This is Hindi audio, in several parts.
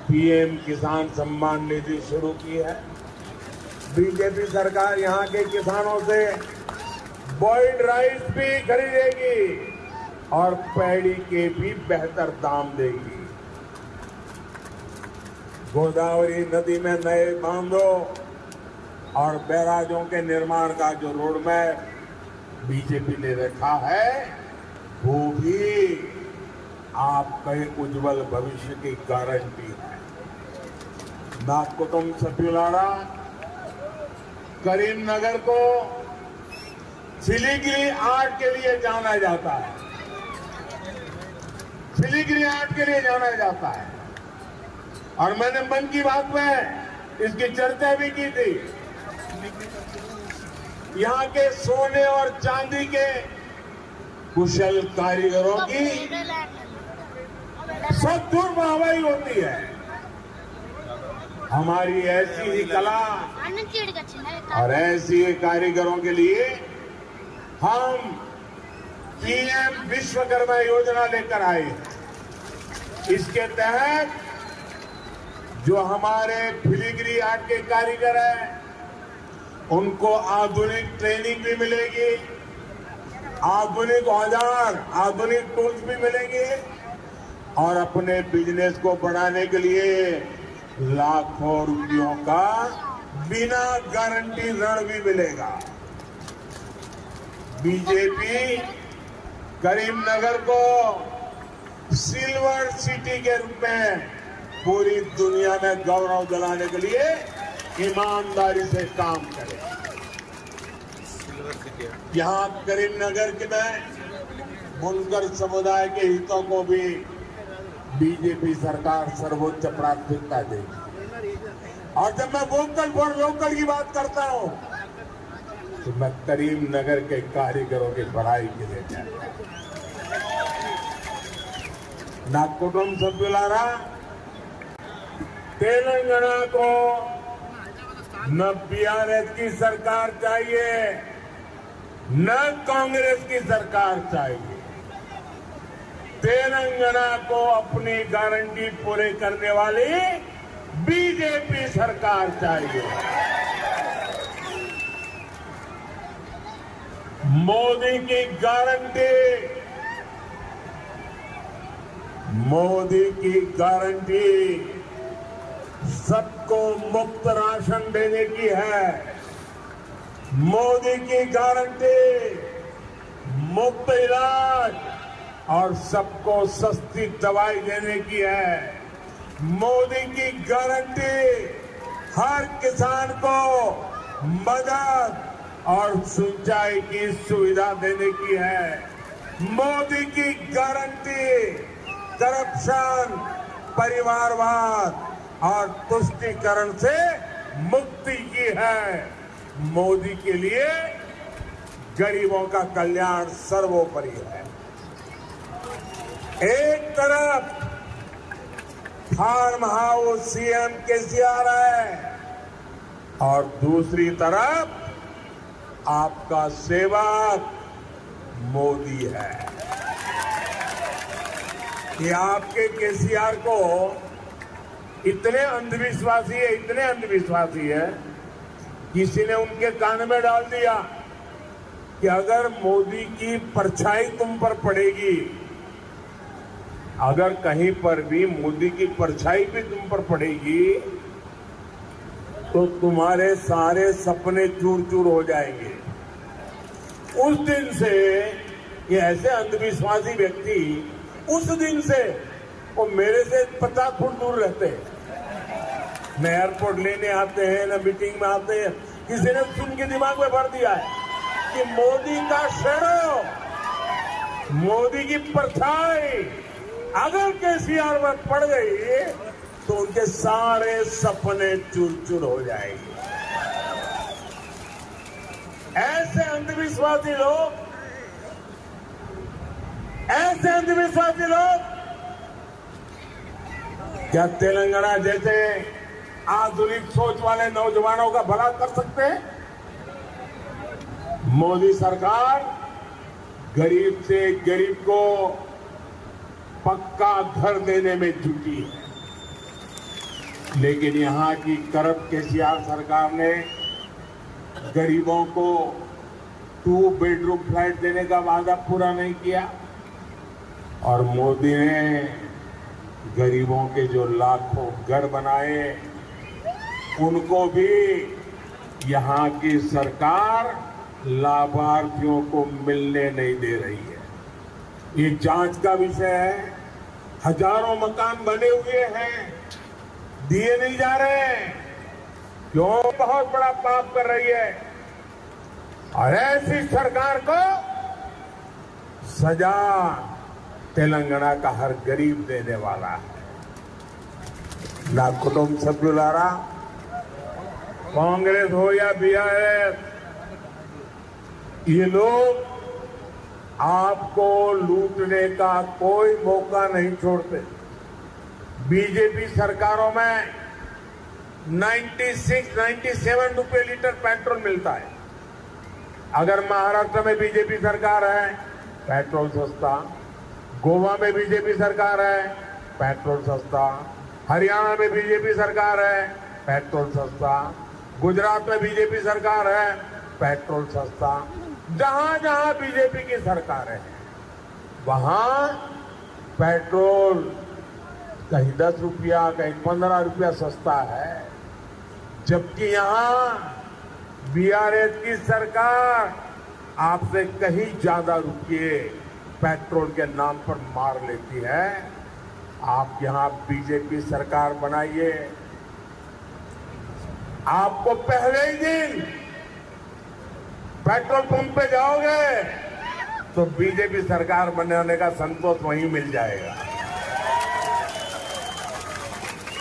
पीएम किसान सम्मान निधि शुरू की है। बीजेपी सरकार यहाँ के किसानों से बॉइल्ड राइस भी खरीदेगी और पैडी के भी बेहतर दाम देगी। गोदावरी नदी में नए बांधों और बैराजों के निर्माण का जो रोडमैप बीजेपी ने रखा है, वो भी आपके उज्जवल भविष्य की गारंटी है। नागकुटुम सतुलाड़ा करीमनगर को फिलीग्री आर्ट के लिए जाना जाता है। फिलीग्री आर्ट के लिए जाना जाता है और मैंने मन की बात में इसकी चर्चा भी की थी। यहाँ के सोने और चांदी के कुशल कारीगरों की सदुर वाहवाही होती है। हमारी ऐसी ही कला और ऐसी ही कारीगरों के लिए हम पीएम विश्वकर्मा योजना लेकर आए हैं। इसके तहत जो हमारे फिलीग्री आर्ट के कारीगर हैं, उनको आधुनिक ट्रेनिंग भी मिलेगी, आधुनिक औजार, आधुनिक टूल्स भी मिलेंगे और अपने बिजनेस को बढ़ाने के लिए लाखों रुपयों का बिना गारंटी ऋण भी मिलेगा। बीजेपी करीमनगर को सिल्वर सिटी के रूप में पूरी दुनिया में गौरव दिलाने के लिए ईमानदारी से काम करे। यहाँ करीमनगर के में बुनकर समुदाय के हितों को भी बीजेपी सरकार सर्वोच्च प्राथमिकता देगी। और जब मैं वोकल फॉर लोकल की बात करता हूँ तो मैं करीमनगर के कारीगरों की भलाई के लिए कहता हूँ। नागकुटुम सतुलाड़ा तेलंगाना को न बीआरएस की सरकार चाहिए, न कांग्रेस की सरकार चाहिए। तेलंगाना को अपनी गारंटी पूरे करने वाली बीजेपी सरकार चाहिए। मोदी की गारंटी, मोदी की गारंटी सबको मुफ्त राशन देने की है। मोदी की गारंटी मुफ्त इलाज और सबको सस्ती दवाई देने की है। मोदी की गारंटी हर किसान को मदद और सिंचाई की सुविधा देने की है। मोदी की गारंटी करप्शन, परिवारवाद और तुष्टीकरण से मुक्ति की है। मोदी के लिए गरीबों का कल्याण सर्वोपरि है। एक तरफ फार्म हाउस सीएम केसीआर है और दूसरी तरफ आपका सेवक मोदी है। कि आपके केसीआर को इतने अंधविश्वासी है, किसी ने उनके कान में डाल दिया कि अगर मोदी की परछाई तुम पर पड़ेगी, अगर कहीं पर भी मोदी की परछाई भी तुम पर पड़ेगी तो तुम्हारे सारे सपने चूर चूर हो जाएंगे। उस दिन से ये ऐसे अंधविश्वासी व्यक्ति उस दिन से वो मेरे से 50 फुट दूर रहते हैं। न एयरपोर्ट लेने आते हैं, न मीटिंग में आते हैं। किसी ने सुन के दिमाग में भर दिया है कि मोदी का शैडो, मोदी की परछाई अगर केसीआर में पड़ गई तो उनके सारे सपने चूर चूर हो जाएंगे। ऐसे अंधविश्वासी लोग क्या तेलंगाना जैसे आधुनिक सोच वाले नौजवानों का भला कर सकते हैं? मोदी सरकार गरीब से गरीब को पक्का घर देने में जुटी है। लेकिन यहाँ की करप्ट केसीआर सरकार ने गरीबों को 2 बेडरूम फ्लैट देने का वादा पूरा नहीं किया और मोदी ने गरीबों के जो लाखों घर बनाए उनको भी यहाँ की सरकार लाभार्थियों को मिलने नहीं दे रही है। ये जांच का विषय है। हजारों मकान बने हुए हैं, दिए नहीं जा रहे हैं। क्यों? बहुत बड़ा पाप कर रही है और ऐसी सरकार को सजा तेलंगाना का हर गरीब देने वाला है। ना कुटुंब सभ्युलारा, कांग्रेस हो या बीआरएस, ये लोग आपको लूटने का कोई मौका नहीं छोड़ते। बीजेपी सरकारों में 96-97 रुपए लीटर पेट्रोल मिलता है। अगर महाराष्ट्र में बीजेपी सरकार है, पेट्रोल सस्ता। गोवा में बीजेपी सरकार है, पेट्रोल सस्ता। हरियाणा में बीजेपी सरकार है, पेट्रोल सस्ता। गुजरात में बीजेपी सरकार है, पेट्रोल सस्ता। जहां जहां बीजेपी की सरकार है वहां पेट्रोल कहीं 10 रुपया कहीं 15 रुपया सस्ता है, जबकि यहां बीआरएस की सरकार आपसे कहीं ज्यादा रुपये पेट्रोल के नाम पर मार लेती है। आप यहां बीजेपी सरकार बनाइए, आपको पहले ही दिन पेट्रोल पंप पे जाओगे तो बीजेपी सरकार बनाने का संतोष वहीं मिल जाएगा।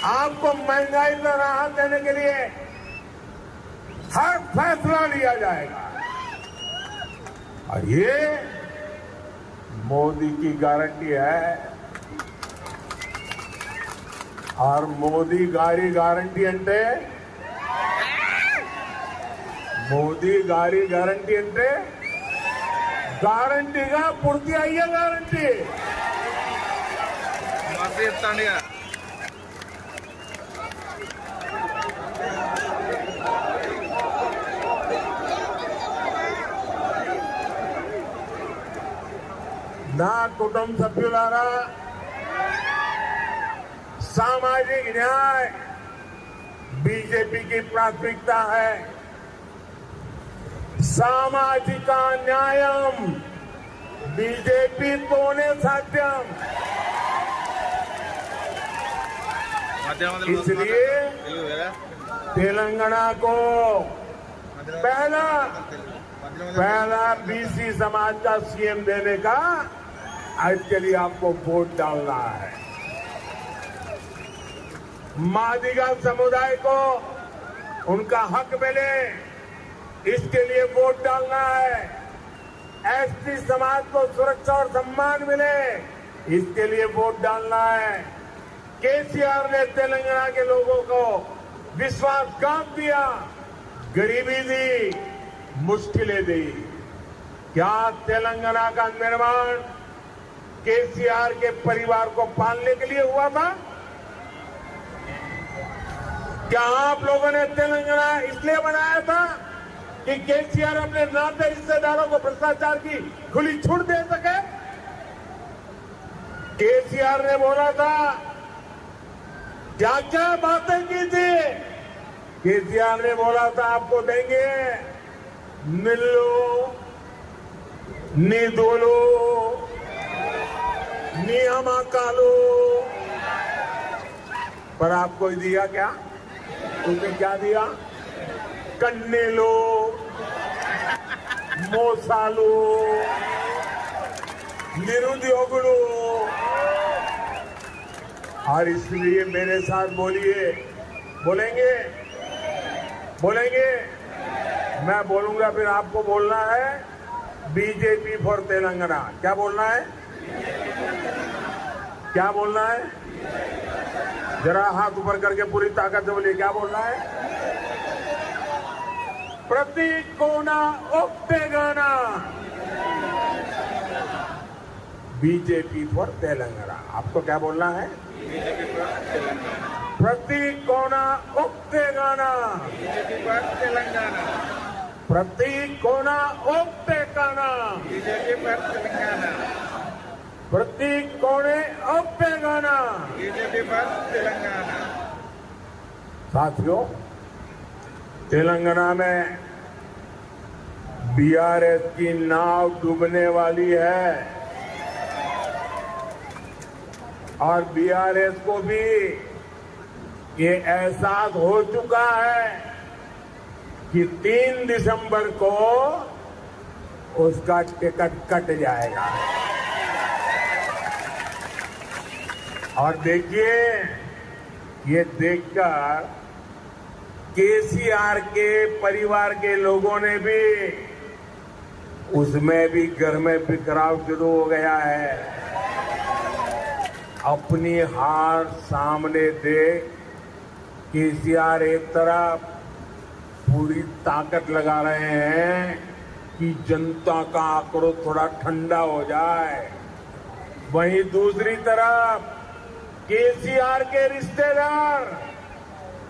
आपको महंगाई से राहत देने के लिए हर फैसला लिया जाएगा और ये मोदी की गारंटी है। और मोदी गारी गारंटी अंटे మోదీ గారి గ్యారంటీ అంటే గ్యారంటీగా పూర్తి అయ్యే గ్యారంటీ. నా కుటుంబ సభ్యులారా, सामाजिक न्याय बीजेपी की प्राथमिकता है. सामाजिक न्यायम बीजेपी तोने साध्यम. इसलिए तेलंगाना को पहला बीसी समाज का सीएम देने का इसके लिए आपको वोट डालना है. मादिगा समुदाय को उनका हक मिले इसके लिए वोट डालना है. एसटी समाज को सुरक्षा और सम्मान मिले इसके लिए वोट डालना है. केसीआर ने तेलंगाना के लोगों को विश्वासघात दिया, गरीबी दी, मुश्किलें दी. क्या तेलंगाना का निर्माण केसीआर के परिवार को पालने के लिए हुआ था? क्या आप लोगों ने तेलंगाना इसलिए बनाया था कि केसीआर अपने नाते रिश्तेदारों को भ्रष्टाचार की खुली छूट दे सके? केसीआर ने बोला था, क्या क्या बातें की थी? केसीआर ने बोला था आपको देंगे निल्लो, निदोलो, नियमाकालो, पर आपको दिया क्या? तुमने क्या दिया? कन्नेलो, मोसालो, निरुद्योगुलो. और इसलिए मेरे साथ बोलिए. बोलेंगे? बोलेंगे? मैं बोलूंगा फिर आपको बोलना है बीजेपी फॉर तेलंगाना. क्या बोलना है? क्या बोलना है? जरा हाथ ऊपर करके पूरी ताकत से बोलिए. क्या बोलना है? प्रतीक कोना ओक्टेगाना. BJP for Telangana. आपको क्या बोलना है? प्रतीक कोना तेलंगाना, प्रतीक कोना ओप्ते काना, बीजेपी पर तेलंगाना, प्रतीक कोणे ओप्ते गाना। बीजेपी पर तेलंगाना। साथियों, तेलंगाना में बीआरएस की नाव डूबने वाली है और बीआरएस को भी ये एहसास हो चुका है कि 3 दिसंबर को उसका टिकट कट जाएगा। और देखिए, ये देखकर केसीआर के परिवार के लोगों ने भी, उसमें भी घर में बिखराव शुरू हो गया है। अपनी हार सामने देख केसीआर एक तरफ पूरी ताकत लगा रहे हैं कि जनता का आक्रोश थोड़ा ठंडा हो जाए, वहीं दूसरी तरफ केसीआर के रिश्तेदार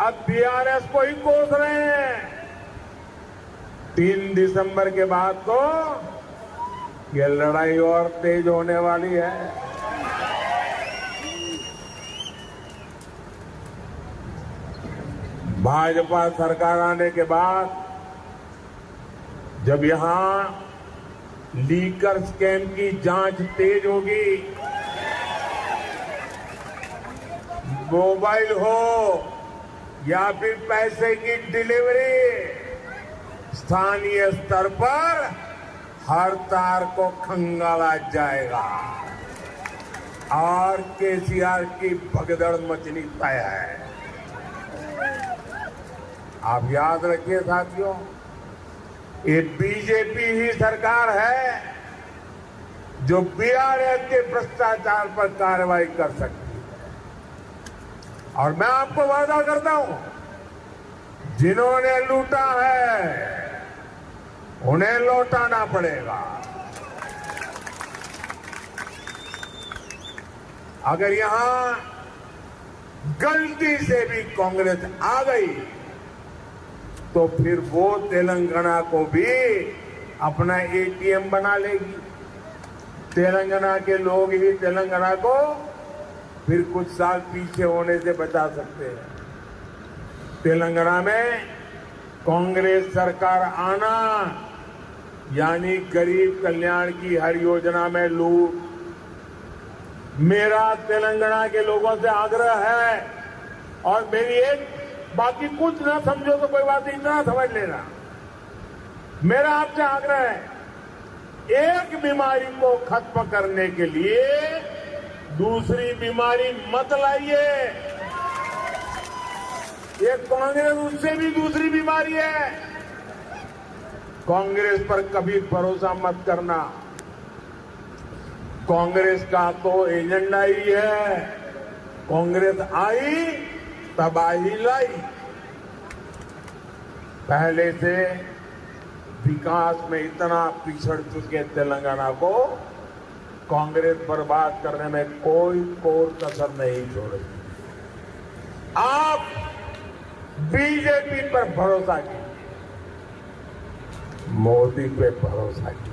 अब बीआरएस को ही कोस रहे हैं। 3 दिसंबर के बाद तो ये लड़ाई और तेज होने वाली है। भाजपा सरकार आने के बाद जब यहां लीकर स्कैम की जांच तेज होगी, मोबाइल हो या फिर पैसे की डिलीवरी, स्थानीय स्तर पर हर तार को खंगाला जाएगा और केसीआर की भगदड़ मचनी तय है। आप याद रखिए साथियों, ये बीजेपी ही सरकार है जो बीआरएस के भ्रष्टाचार पर कार्रवाई कर सकती है। और मैं आपको वादा करता हूं, जिन्होंने लूटा है उन्हें लौटाना पड़ेगा। अगर यहां गलती से भी कांग्रेस आ गई तो फिर वो तेलंगाना को भी अपना एटीएम बना लेगी। तेलंगाना के लोग ही तेलंगाना को फिर कुछ साल पीछे होने से बचा सकते हैं। तेलंगाना में कांग्रेस सरकार आना यानी गरीब कल्याण की हर योजना में लूट। मेरा तेलंगाना के लोगों से आग्रह है, और मेरी एक, बाकी कुछ ना समझो तो कोई बात नहीं, इतना समझ लेना, मेरा आपसे आग्रह है, एक बीमारी को खत्म करने के लिए दूसरी बीमारी मत लाइए। ये कांग्रेस उससे भी दूसरी बीमारी है। कांग्रेस पर कभी भरोसा मत करना। कांग्रेस का तो एजेंडा ही है, कांग्रेस आई तबाही लाई। पहले से विकास में इतना पिछड़ चुके तेलंगाना को कांग्रेस बर्बाद करने में कोई कोर कसर नहीं छोड़ेगी। आप बीजेपी पर भरोसा कीजिए, मोदी पे भरोसा कीजिए।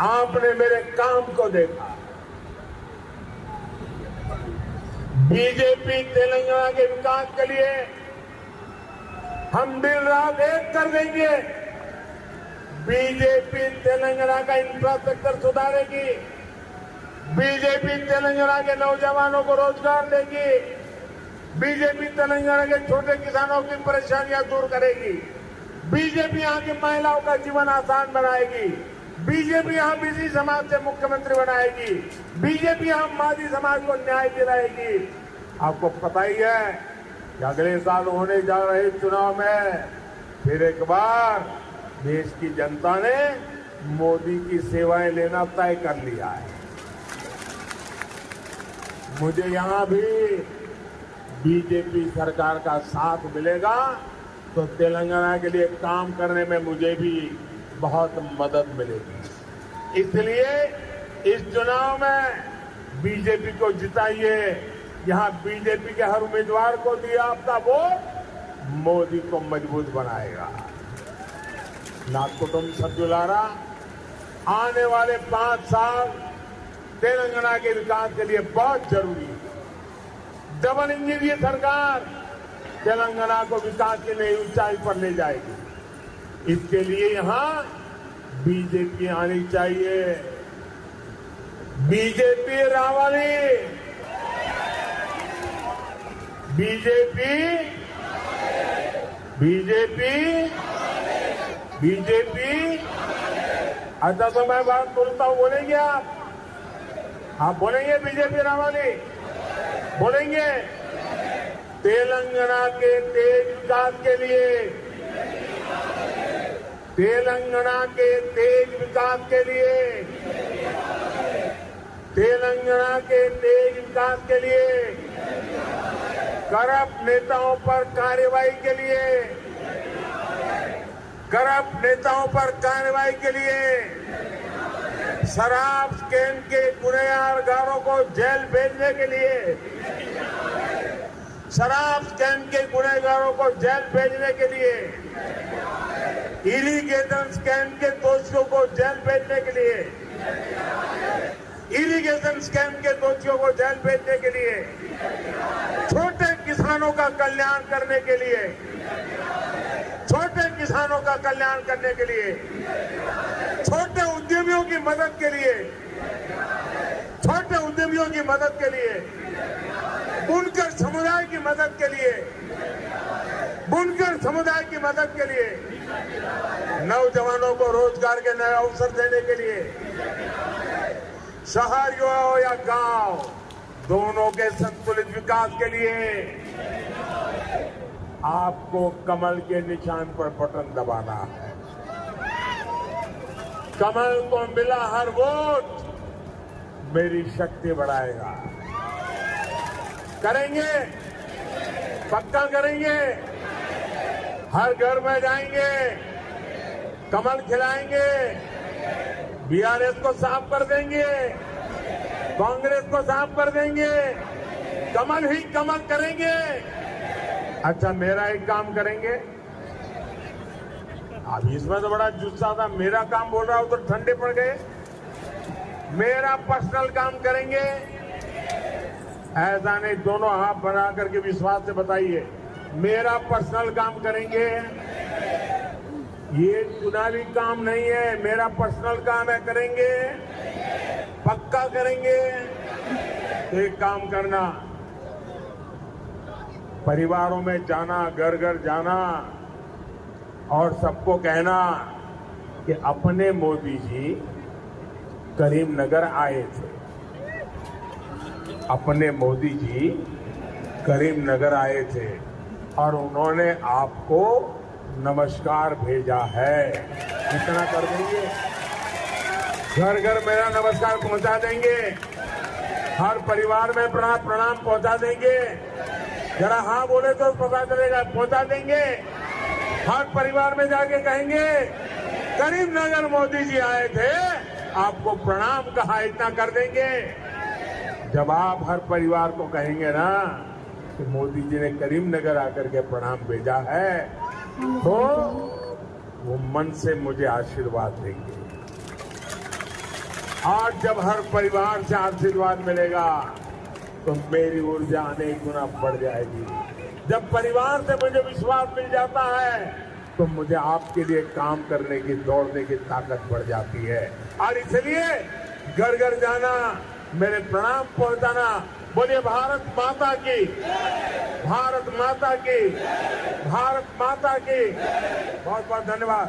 आपने मेरे काम को देखा। बीजेपी तेलंगाना के विकास के लिए हम दिन रात एक कर देंगे। बीजेपी तेलंगाना का इंफ्रास्ट्रक्चर सुधारेगी। बीजेपी तेलंगाना के नौजवानों को रोजगार देगी। बीजेपी तेलंगाना के छोटे किसानों की परेशानियां दूर करेगी। बीजेपी यहां की महिलाओं का जीवन आसान बनाएगी। बीजेपी यहां बीसी समाज से मुख्यमंत्री बनाएगी। बीजेपी यहां मादी समाज को न्याय दिलाएगी। आपको पता ही है कि अगले साल होने जा रहे चुनाव में फिर एक बार देश की जनता ने मोदी की सेवाएं लेना तय कर लिया है। मुझे यहां भी बीजेपी सरकार का साथ मिलेगा तो तेलंगाना के लिए काम करने में मुझे भी बहुत मदद मिलेगी। इसलिए इस चुनाव में बीजेपी को जिताइए, यहां बीजेपी के हर उम्मीदवार को दिया आपका वोट मोदी को मजबूत बनाएगा। ना कुटुंब सभ्युलारा आने वाले 5 साल तेलंगाना के विकास के लिए बहुत जरूरी है। डबल इंजन ये सरकार तेलंगाना को विकास की नई ऊंचाई पर ले जाएगी। इसके लिए यहां बीजेपी आनी चाहिए। बीजेपी रावाली, बीजेपी, बीजेपी, बीजेपी। अच्छा तो मैं बात बोलता हूं, बोलेंगे आप बोलेंगे बीजेपी रावाली, बोलेंगे तेलंगाना के तेज विकास के लिए, तेलंगाना के तेज विकास के लिए, तेलंगाना के तेज विकास के लिए, करप्ट नेताओं पर कार्रवाई के लिए, करप्ट नेताओं पर कार्रवाई के लिए, शराब स्कैम के गुनहगारों को जेल भेजने के लिए, शराब स्कैम के गुनहगारों को जेल भेजने के लिए, इरिगेशन स्कैम के दोषियों को जेल भेजने के लिए, इरिगेशन स्कैम के दोषियों को जेल भेजने के लिए, छोटे किसानों का कल्याण करने के लिए, छोटे किसानों का कल्याण करने के लिए, छोटे उद्यमियों की मदद के लिए, छोटे उद्यमियों की मदद के लिए, बुनकर समुदाय की मदद के लिए, बुनकर समुदाय की मदद के लिए, नौजवानों को रोजगार के नए अवसर देने के लिए, शहर हो या गांव, दोनों के संतुलित विकास के लिए आपको कमल के निशान पर बटन दबाना है। कमल को मिला हर वोट मेरी शक्ति बढ़ाएगा। करेंगे, पक्का करेंगे, हर घर में जाएंगे, कमल खिलाएंगे, बीआरएस को साफ कर देंगे, कांग्रेस को साफ कर देंगे, कमल ही कमल करेंगे। अच्छा मेरा एक काम करेंगे, अब इसमें तो बड़ा जुस्सा था, मेरा काम बोल रहा हूं तो ठंडे पड़ गए। मेरा पर्सनल काम करेंगे, ऐसा नहीं, दोनों हाथ बना करके विश्वास से बताइए, मेरा पर्सनल काम करेंगे। ये चुनावी काम नहीं है, मेरा पर्सनल काम है, करेंगे, पक्का करेंगे। एक काम करना, परिवारों में जाना, घर घर जाना और सबको कहना कि अपने मोदी जी करीमनगर आए थे, अपने मोदी जी करीमनगर आए थे और उन्होंने आपको नमस्कार भेजा है। इतना कर देंगे, घर घर मेरा नमस्कार पहुंचा देंगे, हर परिवार में प्रणाम पहुंचा देंगे। जरा हाँ बोले तो पता चलेगा, पहुंचा देंगे। हर परिवार में जाके कहेंगे करीमनगर मोदी जी आए थे, आपको प्रणाम कहा, इतना कर देंगे। जब आप हर परिवार को कहेंगे ना कि मोदी जी ने करीमनगर आकर के प्रणाम भेजा है, तो वो मन से मुझे आशीर्वाद देंगे। आज जब हर परिवार से आशीर्वाद मिलेगा तो मेरी ऊर्जा अनेक गुना बढ़ जाएगी। जब परिवार से मुझे विश्वास मिल जाता है तो मुझे आपके लिए काम करने की, दौड़ने की ताकत बढ़ जाती है। और इसलिए घर घर जाना, मेरे प्रणाम पहुंचाना। बोलिए भारत माता की, भारत माता की, भारत माता की। बहुत बहुत धन्यवाद।